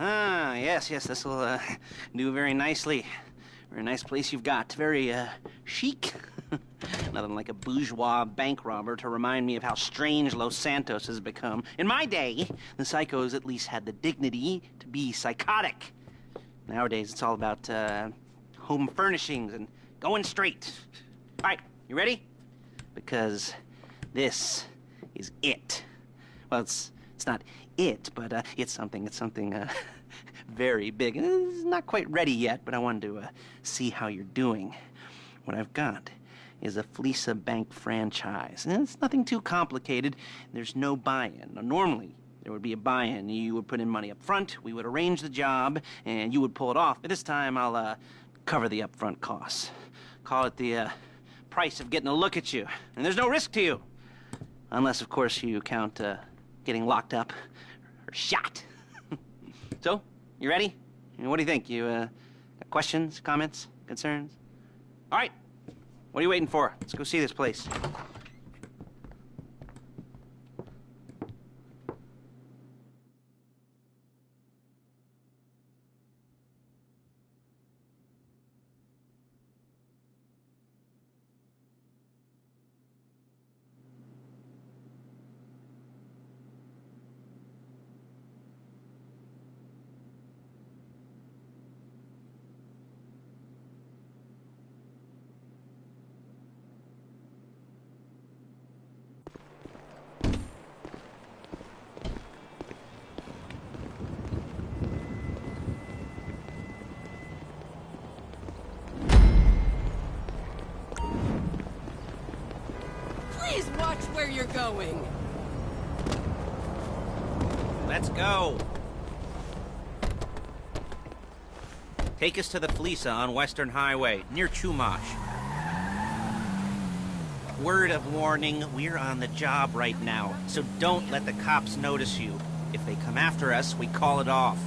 Ah, yes, this will do very nicely. Very nice place you've got. Very chic. Nothing like a bourgeois bank robber to remind me of how strange Los Santos has become. In my day, the psychos at least had the dignity to be psychotic. Nowadays, it's all about home furnishings and going straight. All right, you ready? Because this is it. Well, it's not it, but it's something very big. It's not quite ready yet, but I wanted to see how you're doing. What I've got is a Fleeca Bank franchise. And it's nothing too complicated. There's no buy-in. Now, normally, there would be a buy-in. You would put in money up front, we would arrange the job, and you would pull it off. But this time, I'll cover the upfront costs. Call it the price of getting a look at you. And there's no risk to you. Unless, of course, you count getting locked up or shot. So, you ready? What do you think? You got questions, comments, concerns? All right. What are you waiting for? Let's go see this place. Please watch where you're going. Let's go. Take us to the Fleeca on Western Highway, near Chumash. Word of warning, we're on the job right now, so don't let the cops notice you. If they come after us, we call it off.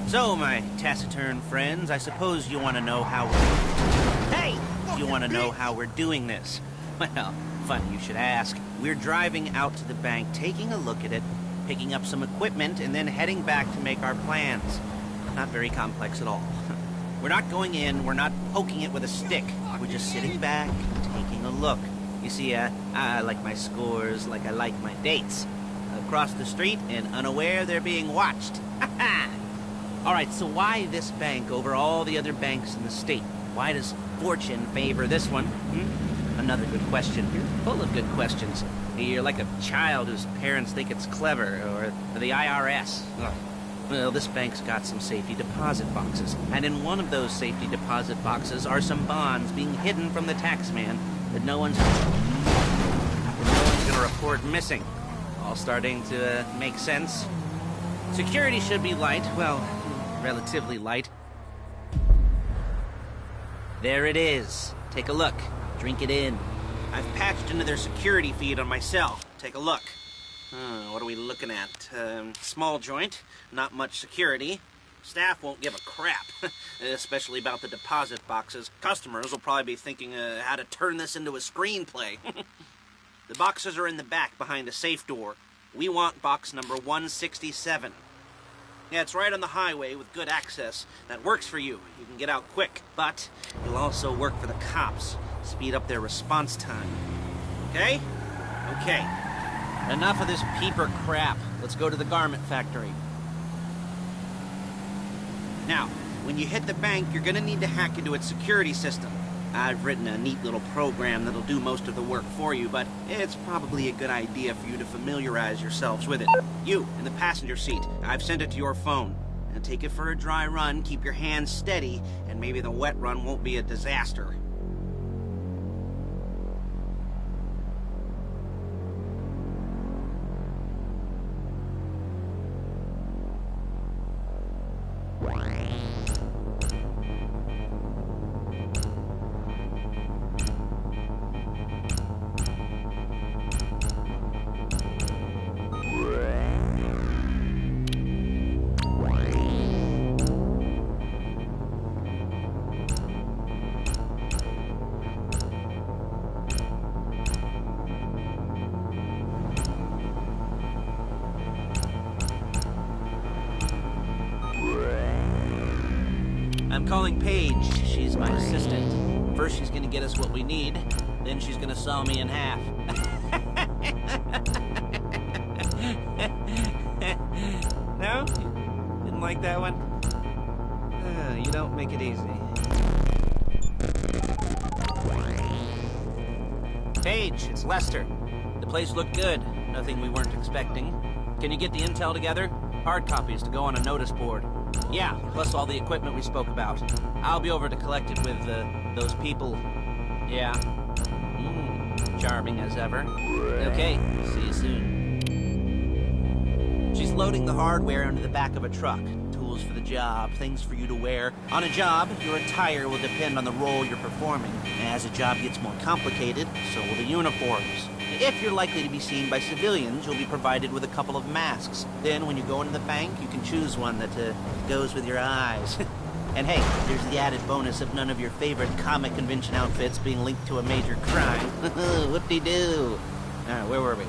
So, my taciturn friends, I suppose you want to know how we're... Hey! You want to know how we're doing this? Well, funny you should ask. We're driving out to the bank, taking a look at it, picking up some equipment, and then heading back to make our plans. Not very complex at all. We're not going in, we're not poking it with a stick. We're just sitting back, taking a look. You see, I like my scores like I like my dates. Across the street and unaware they're being watched. All right, so why this bank over all the other banks in the state? Why does fortune favor this one? Another good question. You're full of good questions. You're like a child whose parents think it's clever, or the IRS. Ugh. Well, this bank's got some safety deposit boxes, and in one of those safety deposit boxes are some bonds being hidden from the taxman that no one's gonna report missing. All starting to make sense. Security should be light, well, relatively light. There it is. Take a look. Drink it in. I've patched into their security feed on my cell. Take a look. What are we looking at? Small joint, not much security. Staff won't give a crap, especially about the deposit boxes. Customers will probably be thinking how to turn this into a screenplay. The boxes are in the back behind a safe door. We want box number 167. Yeah, it's right on the highway with good access. That works for you. You can get out quick, but it'll also work for the cops. Speed up their response time. Okay? Okay. Enough of this peeper crap. Let's go to the garment factory. Now, when you hit the bank, you're gonna need to hack into its security system. I've written a neat little program that'll do most of the work for you, but it's probably a good idea for you to familiarize yourselves with it. You, in the passenger seat, I've sent it to your phone. Now take it for a dry run, keep your hands steady, and maybe the wet run won't be a disaster. Paige. She's my assistant. First she's gonna get us what we need, then she's gonna saw me in half. No? Didn't like that one? You don't make it easy. Paige, it's Lester. The place looked good. Nothing we weren't expecting. Can you get the intel together? Hard copies to go on a notice board. Yeah, plus all the equipment we spoke about. I'll be over to collect it with, those people. Yeah. Charming as ever. Okay, see you soon. She's loading the hardware into the back of a truck. Tools for the job, things for you to wear. On a job, your attire will depend on the role you're performing. As the job gets more complicated, so will the uniforms. If you're likely to be seen by civilians, you'll be provided with a couple of masks. Then, when you go into the bank, you can choose one that goes with your eyes. And hey, there's the added bonus of none of your favorite comic convention outfits being linked to a major crime. Whoop-de-doo. Where were we?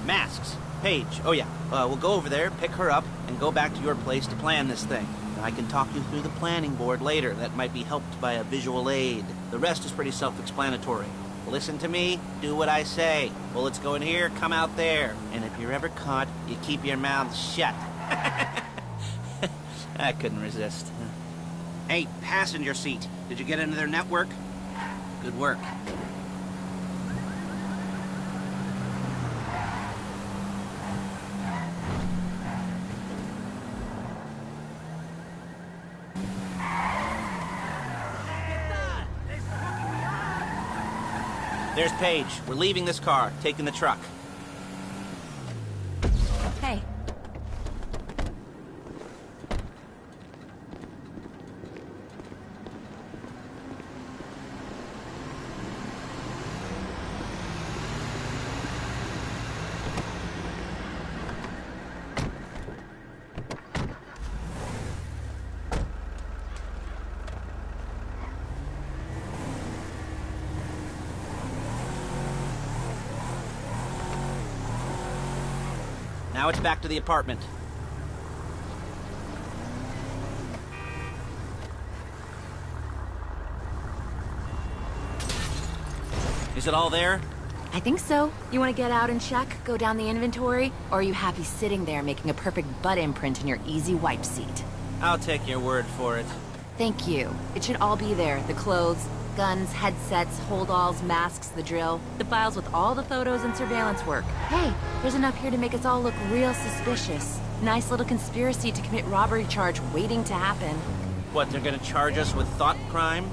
Masks. Paige. Oh, yeah. We'll go over there, pick her up, and go back to your place to plan this thing. I can talk you through the planning board later. That might be helped by a visual aid. The rest is pretty self-explanatory. Listen to me, do what I say. Bullets go in here, come out there. And if you're ever caught, you keep your mouth shut. I couldn't resist. Hey, passenger seat. Did you get into their network? Good work. There's Paige. We're leaving this car, taking the truck. Hey. Now it's back to the apartment. Is it all there? I think so. You want to get out and check, go down the inventory? Or are you happy sitting there making a perfect butt imprint in your easy wipe seat? I'll take your word for it. Thank you. It should all be there. The clothes, guns, headsets, hold-alls, masks, the drill. The files with all the photos and surveillance work. Hey, there's enough here to make us all look real suspicious. Nice little conspiracy to commit robbery charge waiting to happen. What, they're gonna charge us with thought crime?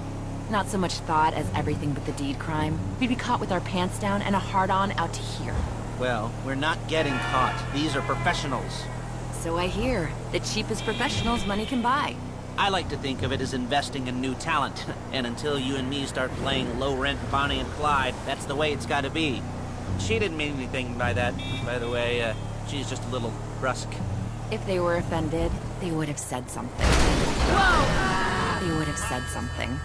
Not so much thought as everything but the deed crime. We'd be caught with our pants down and a hard-on out to here. Well, we're not getting caught. These are professionals. So I hear. The cheapest professionals money can buy. I like to think of it as investing in new talent. And until you and me start playing low-rent Bonnie and Clyde, that's the way it's gotta be. She didn't mean anything by that, by the way. She's just a little brusque. If they were offended, they would have said something. Whoa! They would have said something.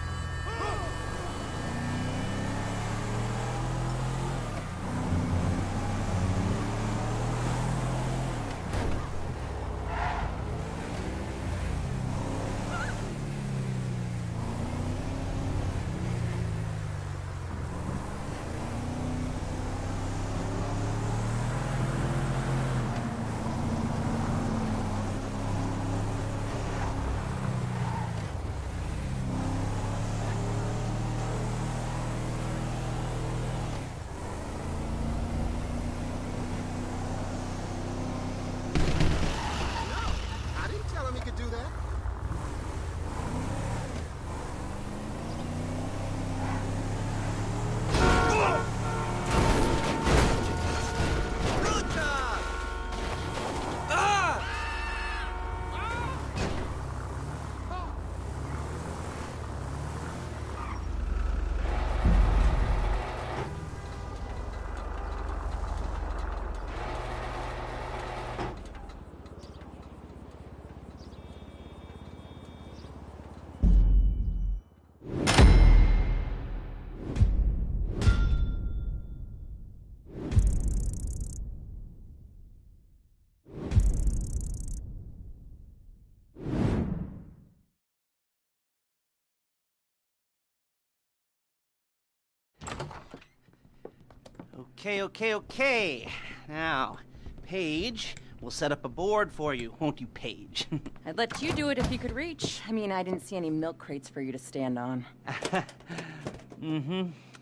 Okay. Now, Paige, we'll set up a board for you, won't you, Paige? I'd let you do it if you could reach. I mean, I didn't see any milk crates for you to stand on.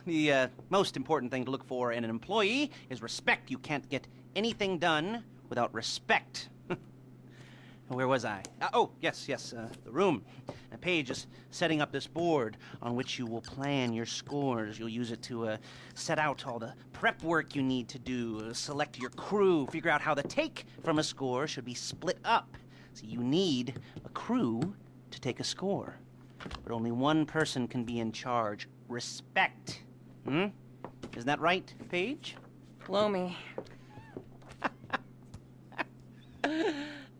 The most important thing to look for in an employee is respect. You can't get anything done without respect. Where was I? Yes, the room. Now, Paige is setting up this board on which you will plan your scores. You'll use it to set out all the prep work you need to do, select your crew, figure out how the take from a score should be split up. So you need a crew to take a score. But only one person can be in charge. Respect. Isn't that right, Paige? Blow me.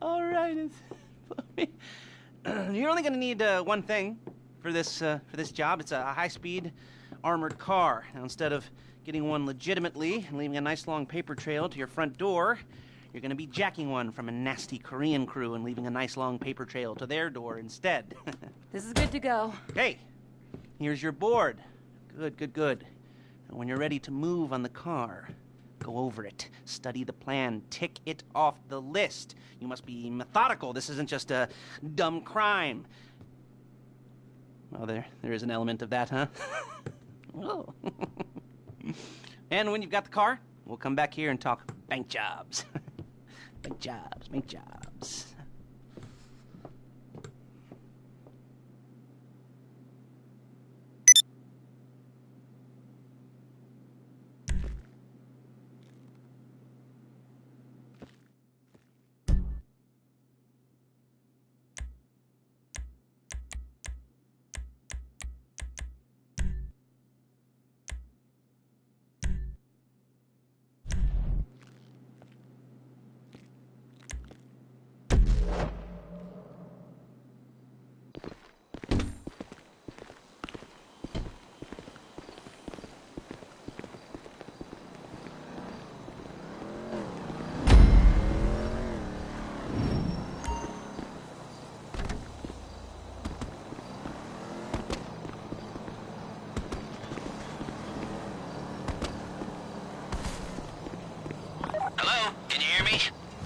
All right. You're only going to need one thing for this job. It's a high-speed armored car. Now, instead of getting one legitimately and leaving a nice long paper trail to your front door, you're going to be jacking one from a nasty Korean crew and leaving a nice long paper trail to their door instead. This is good to go. Hey, here's your board. Good. And when you're ready to move on the car, go over it, study the plan, tick it off the list. You must be methodical. This isn't just a dumb crime. Well, there is an element of that, huh? Oh. And when you've got the car, we'll come back here and talk bank jobs. Bank jobs.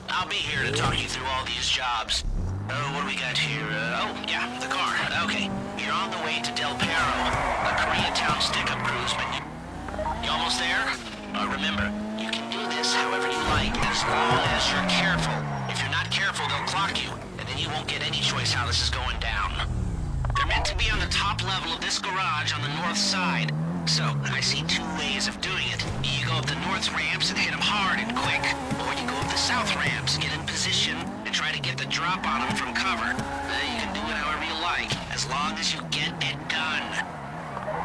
I'll be here to talk you through all these jobs. What do we got here? The car. Okay. You're on the way to Del Perro, a Koreatown stick-up cruise, but you almost there? Remember, you can do this however you like, as long as you're careful. If you're not careful, they'll clock you, and then you won't get any choice how this is going down. They're meant to be on the top level of this garage on the north side. So, I see two ways of doing it. You go up the north ramps and hit them hard and quick, or you go up the south ramps, get in position, and try to get the drop on them from cover. You can do it however you like, as long as you get it done.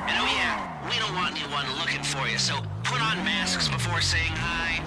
And oh yeah, we don't want anyone looking for you, so put on masks before saying hi.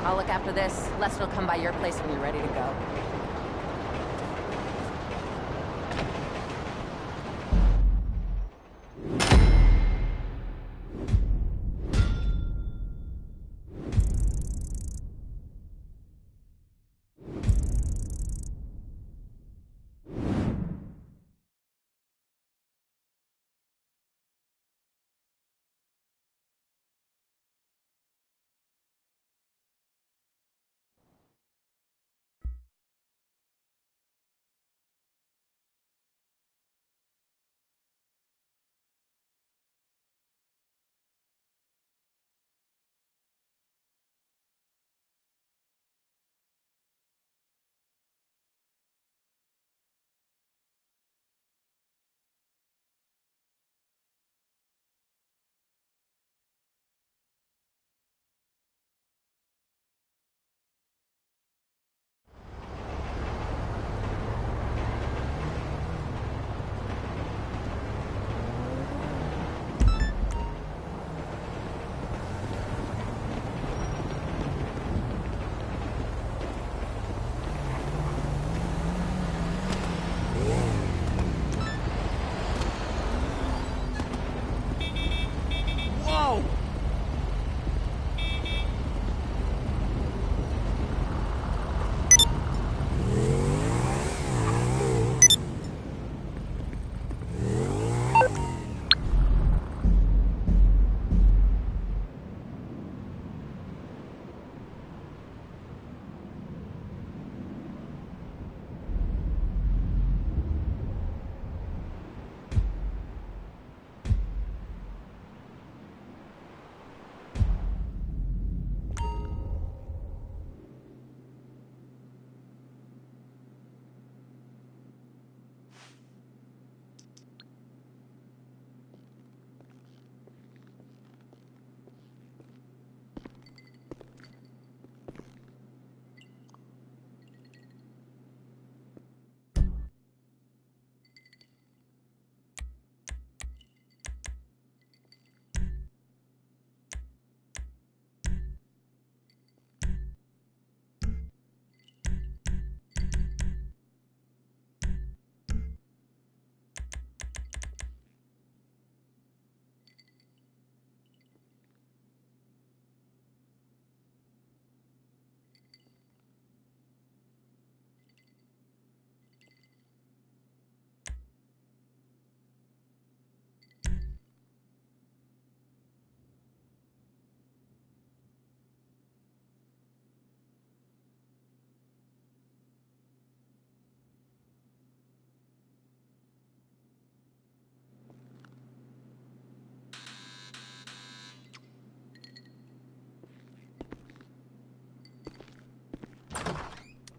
I'll look after this. Lester will come by your place when you're ready to go.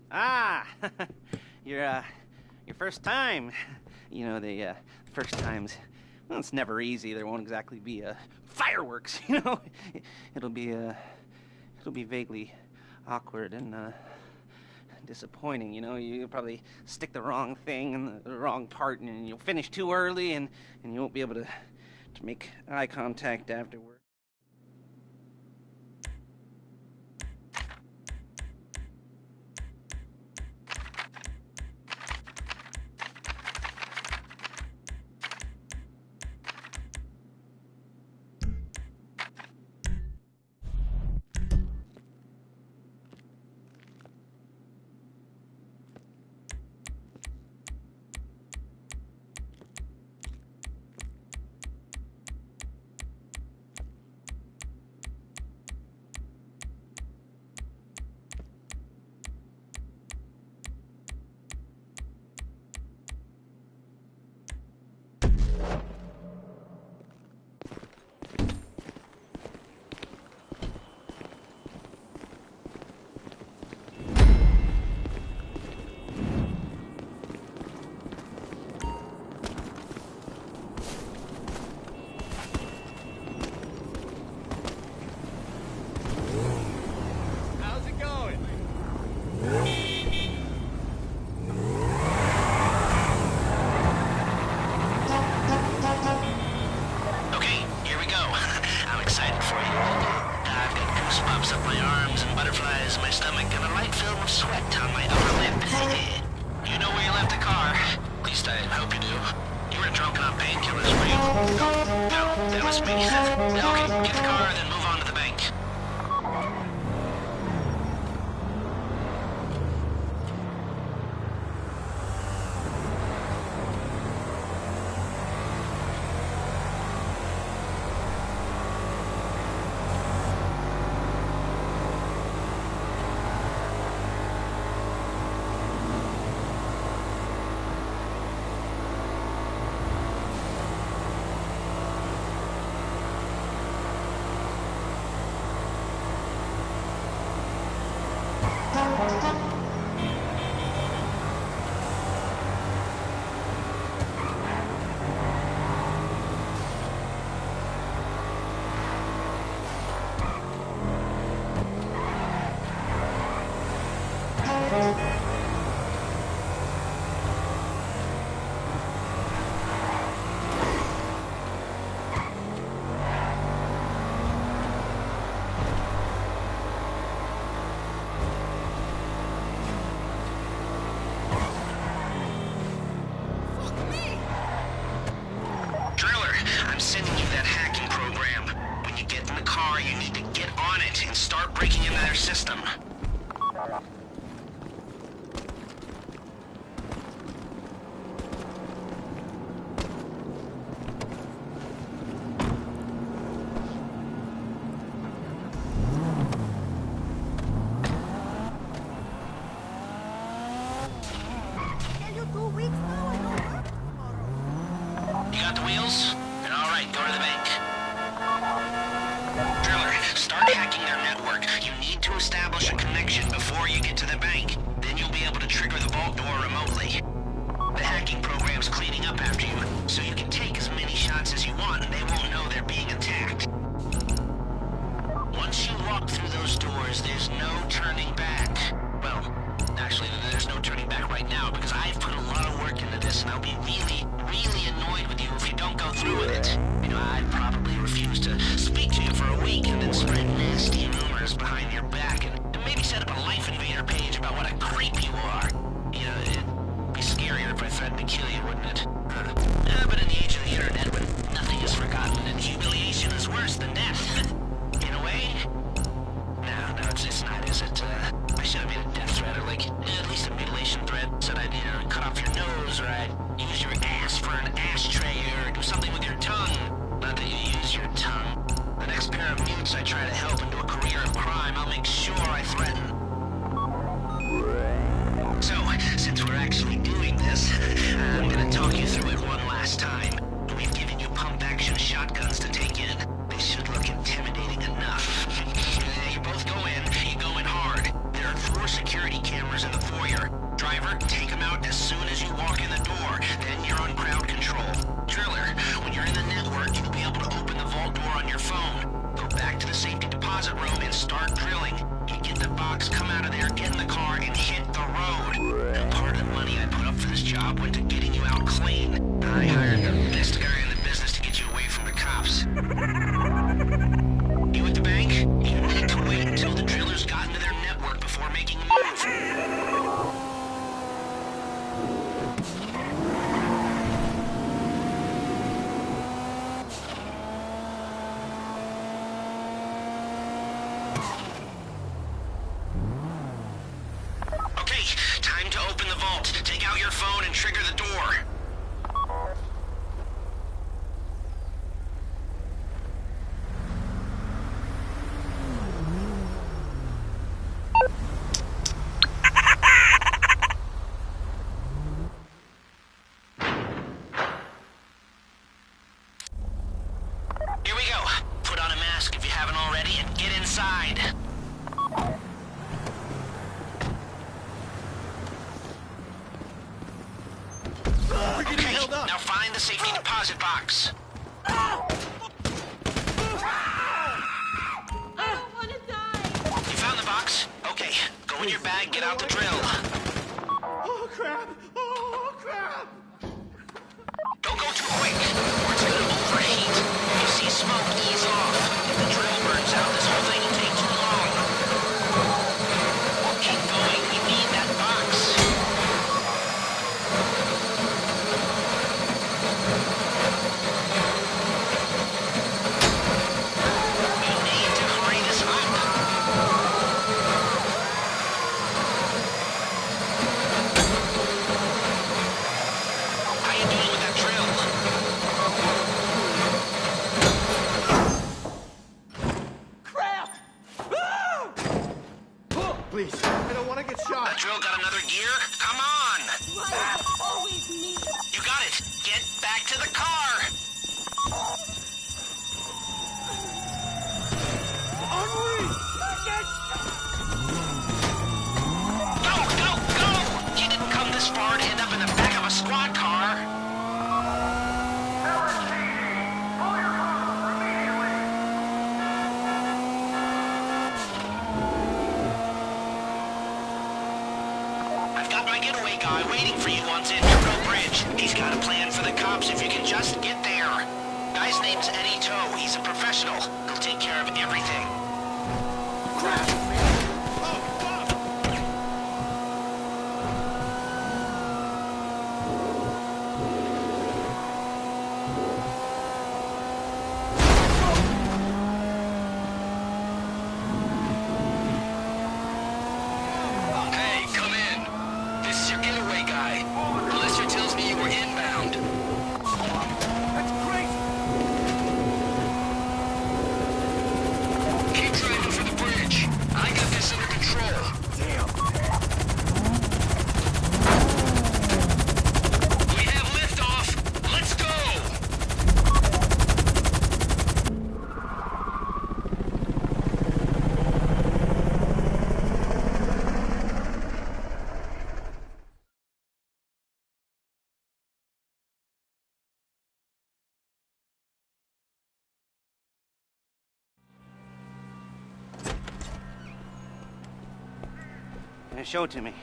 Ah, your first time. You know, the first times, well, it's never easy. There won't exactly be fireworks, you know. It'll be vaguely awkward and disappointing, you know. You'll probably stick the wrong thing in the wrong part, and you'll finish too early, and you won't be able to make eye contact afterward. sweat on my upper lip. You know where you left the car. At least I hope you do. You were drunk on painkillers, were you? No, that was me. Okay, get the car, then move on to the bank. I'm sending you that hacking program. When you get in the car, you need to get on it and start breaking into their system. You got the wheels? Then all right, go to the bank. Driller, start hacking their network. You need to establish a connection before you get to the bank. Then you'll be able to trigger the vault door remotely. The hacking program's cleaning up after you, so you can take as many shots as you want and they won't know they're being attacked. Once you walk through those doors, there's no turning back. Well, actually, there's no turning back right now because I've put a lot of work into this and I'll be really annoyed with you if you don't go through with it. You know, I'd probably refuse to speak to you for a week and then spread nasty rumors behind your back and maybe set up a Life Invader page about what a creep you are. You know, it'd be scarier if I threatened to kill you, wouldn't it? But in the age of the internet, when nothing is forgotten and humiliation is worse than death, in a way? No, it's not, is it? I should have made a death threat or like, at least a mutilation threat. Said I'd either cut off your nose or I'd use your ass for an ashtray or do something with your tongue. Not that you use your tongue. The next pair of mutes I try to help into a career of crime, I'll make sure I threaten. So, since we're actually doing this, I'm gonna talk you through it one last time. We've given you pump-action shotguns to take in. They should look intimidating enough. You both go in, you go in hard. There are 4 security cameras in the foyer. Driver, take them out as soon as you walk in the door. Then you're on crowd control. Driller, when you're in the network, you'll be able to open the vault door on your phone. Go back to the safety deposit room and start drilling. You get the box, come out of there, get in the car, and hit the road. And part of the money I put up for this job went to getting you out clean. I hired the best guy in the business to get you away from the cops. You at the bank? You need to wait until the drillers got into their network before making a move. Okay, time to open the vault. Take out your phone and trigger the door. Here we go. Put on a mask if you haven't already and get inside. Okay, now find the safety deposit box. I don't want to die! You found the box? Okay, go in your bag, get out the drill. Oh, crap! Oh, crap! Don't go too quick, or it's gonna overheat. If you see smoke, ease off. If the drill burns out, this whole thing will take too long. Keep going, we need please. I don't want to get shot. The drill got another gear? Come on! Why is it always me? You got it! Get back to the car! Henri! Go, go, go! You didn't come this far to end up in the back of a squad car. I've got my getaway guy waiting for you on Santoro Bridge. He's got a plan for the cops if you can just get there. Guy's name's Eddie Toe. He's a professional. He'll take care of everything. Crap! Oh, fuck! Hey, come in. This is your getaway guy. Lester tells me you were inbound. That's crazy! Keep driving for the bridge. I got this under control. Damn! We have liftoff. Let's go. Show it to me.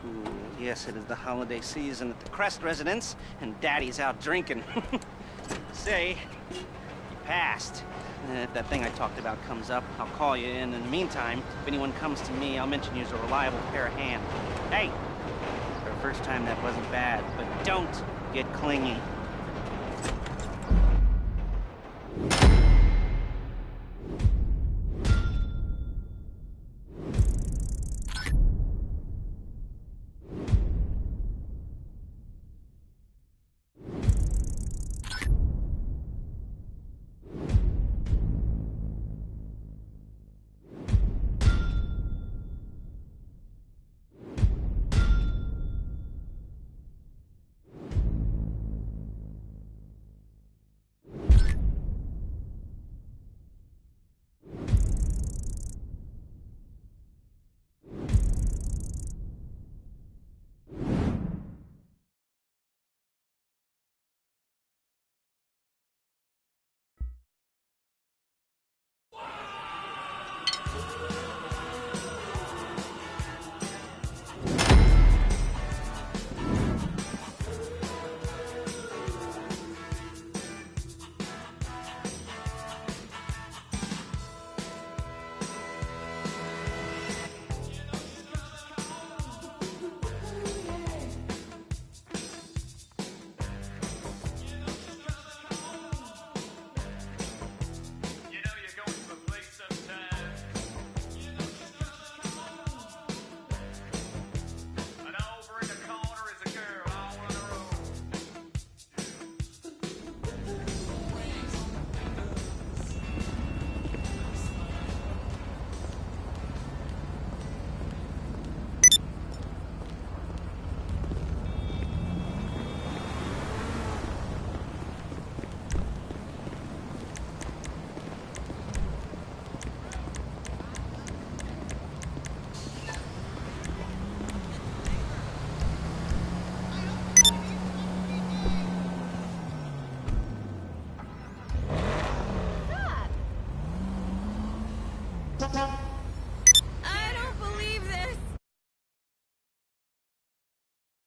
Ooh, yes, it is the holiday season at the Crest residence, and Daddy's out drinking. Say, you passed. If that thing I talked about comes up, I'll call you, and in the meantime, if anyone comes to me, I'll mention you as a reliable pair of hands. Hey, for the first time, that wasn't bad, but don't get clingy.